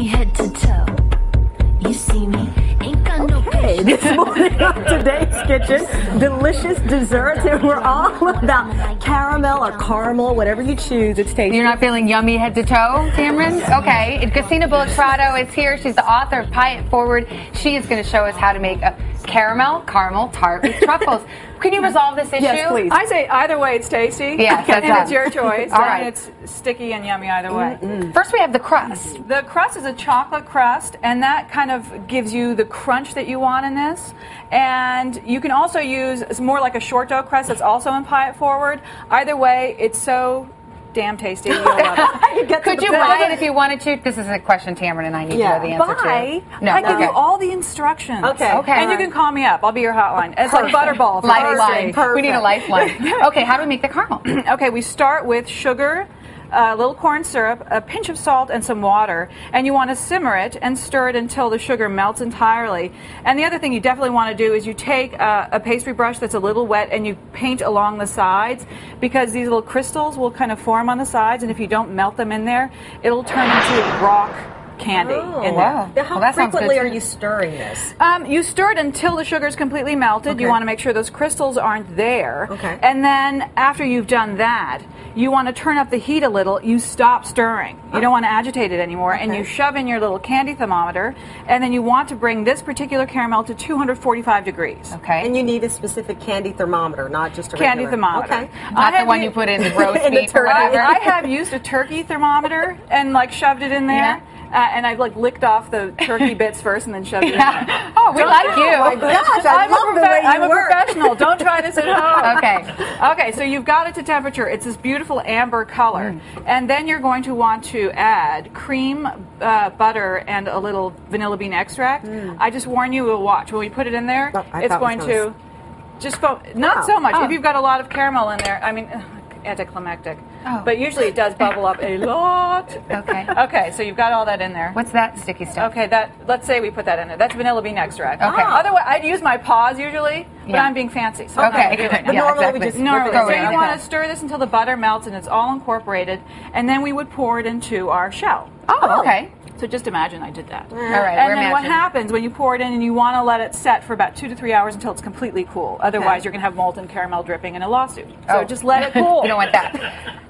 yummy head to toe. You see me, ain't got no Hey, this morning on Today's Kitchen, delicious desserts, and we're all about caramel or caramel, whatever you choose. It's tasty. You're not feeling yummy head to toe, Cameron? Okay. And Christina Bullock Prado is here. She's the author of Pie It Forward. She is going to show us how to make a caramel tart with truffles. Can you resolve this issue? Yes, please. I say either way it's tasty. Yeah, and it's your choice. All right. And it's sticky and yummy either way. First, we have the crust. The crust is a chocolate crust, and that kind of gives you the crunch that you want in this. And you can also use, it's more like a short dough crust that's also in Pie It Forward. Either way, it's so damn tasty. You'll love it. Could you buy it if you wanted to? This is a question Cameron and I need to know the answer Buy? to. No, I give you all the instructions. Okay. And you can call me up. I'll be your hotline. It's like Butterball. Lifeline. We need a lifeline. Okay, how do we make the caramel? Okay, we start with sugar, a little corn syrup, a pinch of salt, and some water. And you want to simmer it and stir it until the sugar melts entirely. And the other thing you definitely want to do is you take a pastry brush that's a little wet and you paint along the sides, because these little crystals will kind of form on the sides, and if you don't melt them in there, it'll turn into rock candy in there. Now, how frequently are you stirring this? You stir it until the sugar is completely melted. Okay. You want to make sure those crystals aren't there. Okay. And then after you've done that, you want to turn up the heat a little. You stop stirring. You don't want to agitate it anymore. Okay. And you shove in your little candy thermometer. And then you want to bring this particular caramel to 245 degrees. Okay. And you need a specific candy thermometer, not just a Candy regular. thermometer. Okay. Not the one you put in the roast In the beef or turkey. whatever. I have used a turkey thermometer and like shoved it in there. Yeah. And I've like licked off the turkey bits first and then shoved it in there. Oh, we like you. Oh my gosh, I love the way you I'm a work. professional. Don't try this at home. Okay. Okay, so you've got it to temperature. It's this beautiful amber color. And then you're going to want to add cream, butter, and a little vanilla bean extract. I just warn you, we'll watch. When we put it in there, I it's thought going it to just go, not Wow. so much. Oh. If you've got a lot of caramel in there, I mean, anticlimactic. Oh. But usually it does bubble up a lot. Okay. Okay, so you've got all that in there. What's that sticky stuff? Okay, let's say we put that in there. That's vanilla bean extract. Okay. Otherwise, I'd use my paws usually, but Yeah. I'm being fancy. So I'm not Okay. gonna do it right now. Yeah, Normally we exactly. just Normally, whip so it you in. want to stir this until the butter melts and it's all incorporated, and then we would pour it into our shell. Oh, okay. So just imagine I did that. All right, And we're then what imagining. happens when you pour it in and you want to let it set for about 2 to 3 hours until it's completely cool. Otherwise, you're going to have molten caramel dripping in a lawsuit. So Oh. just let it cool. You don't want that.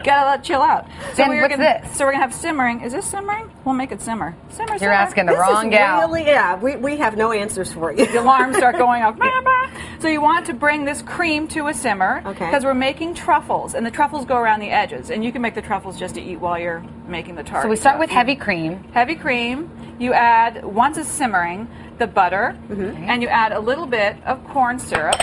Gotta let it chill out. So Then we're what's gonna, this? So we're going to have simmering. Is this simmering? We'll make it simmer. Simmer, You're simmer. asking the This wrong is gal. really, yeah, we have no answers for you. The alarms start going off. So you want to bring this cream to a simmer, Okay. because we're making truffles, and the truffles go around the edges, and you can make the truffles just to eat while you're making the tart. So we start with heavy cream. Heavy cream. You add, once it's simmering, the butter, and you add a little bit of corn syrup,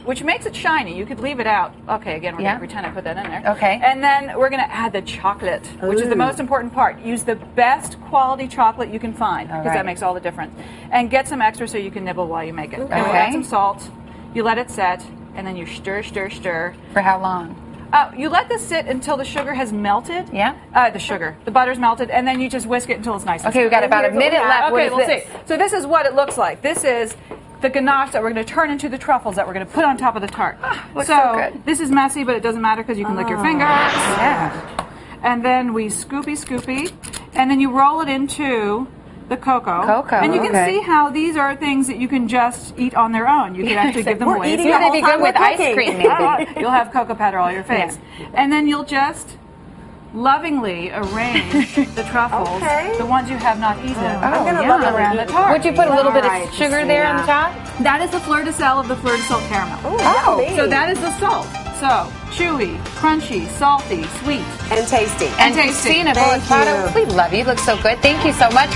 which makes it shiny. You could leave it out. Okay, again, we're Yeah. going to pretend I put that in there. Okay. And then we're going to add the chocolate, which is the most important part. Use the best quality chocolate you can find, because right. that makes all the difference. And get some extra so you can nibble while you make it. And we'll Okay. add some salt. You let it set, and then you stir, stir, stir. For how long? You let this sit until the sugar has melted. Yeah. The butter's melted, and then you just whisk it until it's nice. and Okay, we've got about a here's what we minute have. left. What Okay, is we'll this? see. So this is what it looks like. This is the ganache that we're going to turn into the truffles that we're going to put on top of the tart. looks so good. This is messy, but it doesn't matter because you can lick your fingers. Yeah. And then we scoopy, and then you roll it into the cocoa. Cocoa, And you can okay. see how these are things that you can just eat on their own. You can actually give them We're away. eating You're the going to whole be good time with we're ice cooking. cream, maybe. You'll have cocoa powder all over your face. And then you'll just lovingly arrange the truffles, Okay. the ones you have not eaten, I'm gonna yeah. love it around the when tart. Would you put a little bit Alright, of sugar there on the top? That is the fleur de sel of the fleur de sel caramel. Oh, yummy. So that is the salt. So chewy, crunchy, salty, sweet. And tasty. And tasty. Christina Bullock Thank you. Prado, we love you. You look so good. Thank you so much.